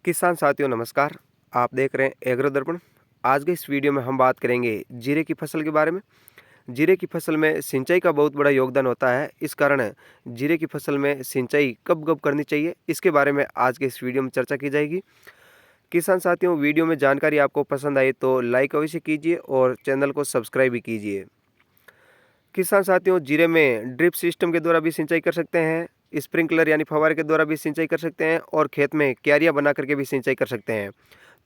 किसान साथियों नमस्कार। आप देख रहे हैं एग्रो दर्पण। आज के इस वीडियो में हम बात करेंगे जीरे की फसल के बारे में। जीरे की फसल में सिंचाई का बहुत बड़ा योगदान होता है। इस कारण जीरे की फसल में सिंचाई कब कब करनी चाहिए, इसके बारे में आज के इस वीडियो में चर्चा की जाएगी। किसान साथियों, वीडियो में जानकारी आपको पसंद आई तो लाइक अवश्य कीजिए और चैनल को सब्सक्राइब भी कीजिए। किसान साथियों, जीरे में ड्रिप सिस्टम के द्वारा भी सिंचाई कर सकते हैं, स्प्रिंकलर यानी फव्वारे के द्वारा भी सिंचाई कर सकते हैं और खेत में क्यारियां बना करके भी सिंचाई कर सकते हैं।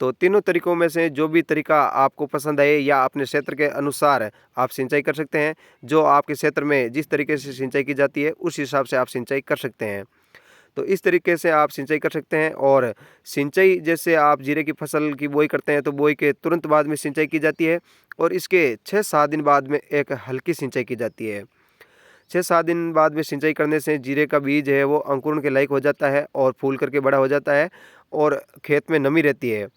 तो तीनों तरीकों में से जो भी तरीका आपको पसंद आए या अपने क्षेत्र के अनुसार आप सिंचाई कर सकते हैं। जो आपके क्षेत्र में जिस तरीके से सिंचाई की जाती है उस हिसाब से आप सिंचाई कर सकते हैं। तो इस तरीके से आप सिंचाई कर सकते हैं। और सिंचाई जैसे आप जीरे की फसल की बुआई करते हैं तो बुआई के तुरंत बाद में सिंचाई की जाती है और इसके 6-7 दिन बाद में एक हल्की सिंचाई की जाती है। 6-7 दिन बाद में सिंचाई करने से जीरे का बीज है वो अंकुरण के लायक हो जाता है और फूल करके बड़ा हो जाता है और खेत में नमी रहती है।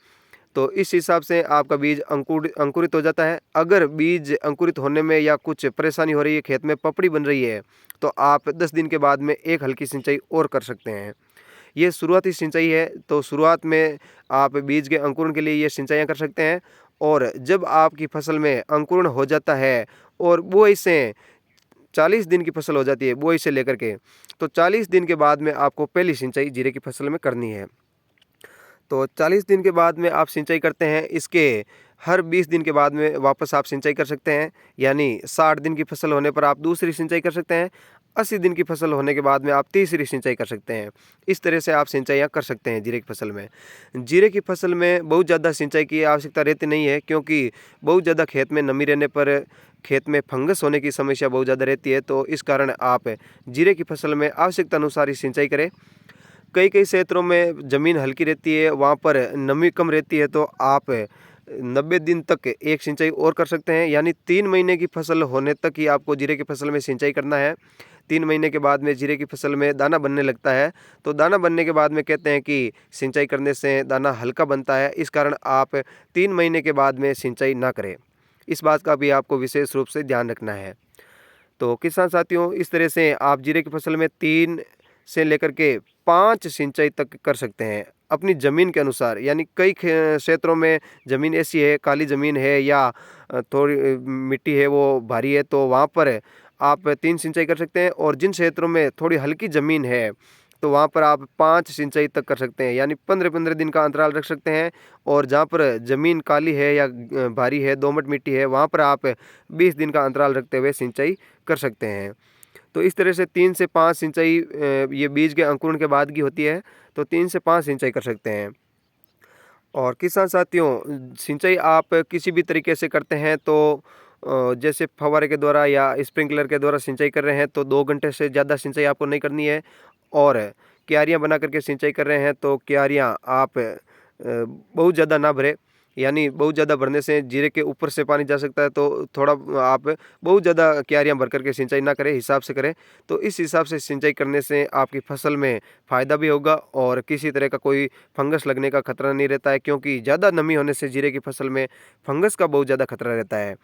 तो इस हिसाब से आपका बीज अंकुरित हो जाता है। अगर बीज अंकुरित होने में या कुछ परेशानी हो रही है, खेत में पपड़ी बन रही है, तो आप 10 दिन के बाद में एक हल्की सिंचाई और कर सकते हैं। ये शुरुआती सिंचाई है, तो शुरुआत में आप बीज के अंकुरण के लिए ये सिंचाइयाँ कर सकते हैं। और जब आपकी फसल में अंकुरण हो जाता है और बुआई से 40 दिन की फसल हो जाती है, बुआई से लेकर के, तो 40 दिन के बाद में आपको पहली सिंचाई जीरे की फसल में करनी है। तो 40 दिन के बाद में आप सिंचाई करते हैं। इसके हर 20 दिन के बाद में वापस आप सिंचाई कर सकते हैं। यानी 60 दिन की फसल होने पर आप दूसरी सिंचाई कर सकते हैं। 80 दिन की फसल होने के बाद में आप तीसरी सिंचाई कर सकते हैं। इस तरह से आप सिंचाइयाँ कर सकते हैं जीरे की फसल में। जीरे की फसल में बहुत ज़्यादा सिंचाई की आवश्यकता रहती नहीं है, क्योंकि बहुत ज़्यादा खेत में नमी रहने पर खेत में फंगस होने की समस्या बहुत ज़्यादा रहती है। तो इस कारण आप जीरे की फसल में आवश्यकता अनुसार ही सिंचाई करें। कई कई क्षेत्रों में ज़मीन हल्की रहती है, वहाँ पर नमी कम रहती है, तो आप 90 दिन तक एक सिंचाई और कर सकते हैं। यानी 3 महीने की फसल होने तक ही आपको जीरे की फसल में सिंचाई करना है। 3 महीने के बाद में जीरे की फसल में दाना बनने लगता है। तो दाना बनने के बाद में कहते हैं कि सिंचाई करने से दाना हल्का बनता है। इस कारण आप 3 महीने के बाद में सिंचाई ना करें। इस बात का भी आपको विशेष रूप से ध्यान रखना है। तो किसान साथियों, इस तरह से आप जीरे की फसल में 3 से लेकर के 5 सिंचाई तक कर सकते हैं अपनी ज़मीन के अनुसार। यानी कई क्षेत्रों में ज़मीन ऐसी है, काली ज़मीन है या थोड़ी मिट्टी है वो भारी है, तो वहाँ पर आप 3 सिंचाई कर सकते हैं। और जिन क्षेत्रों में थोड़ी हल्की ज़मीन है तो वहाँ पर आप 5 सिंचाई तक कर सकते हैं। यानी 15-15 दिन का अंतराल रख सकते हैं। और जहाँ पर ज़मीन काली है या भारी है, दोमट मिट्टी है, वहाँ पर आप 20 दिन का अंतराल रखते हुए सिंचाई कर सकते हैं। तो इस तरह से 3 से 5 सिंचाई ये बीज के अंकुरण के बाद की होती है। तो 3 से 5 सिंचाई कर सकते हैं। और किसान साथियों, सिंचाई आप किसी भी तरीके से करते हैं तो जैसे फव्वारे के द्वारा या स्प्रिंकलर के द्वारा सिंचाई कर रहे हैं तो 2 घंटे से ज़्यादा सिंचाई आपको नहीं करनी है। और क्यारियाँ बना करके सिंचाई कर रहे हैं तो क्यारियाँ आप बहुत ज़्यादा ना भरें। यानी बहुत ज़्यादा भरने से जीरे के ऊपर से पानी जा सकता है, तो थोड़ा आप बहुत ज़्यादा क्यारियाँ भर करके सिंचाई ना करें, हिसाब से करें। तो इस हिसाब से सिंचाई करने से आपकी फसल में फ़ायदा भी होगा और किसी तरह का कोई फंगस लगने का खतरा नहीं रहता है, क्योंकि ज़्यादा नमी होने से जीरे की फसल में फंगस का बहुत ज़्यादा खतरा रहता है।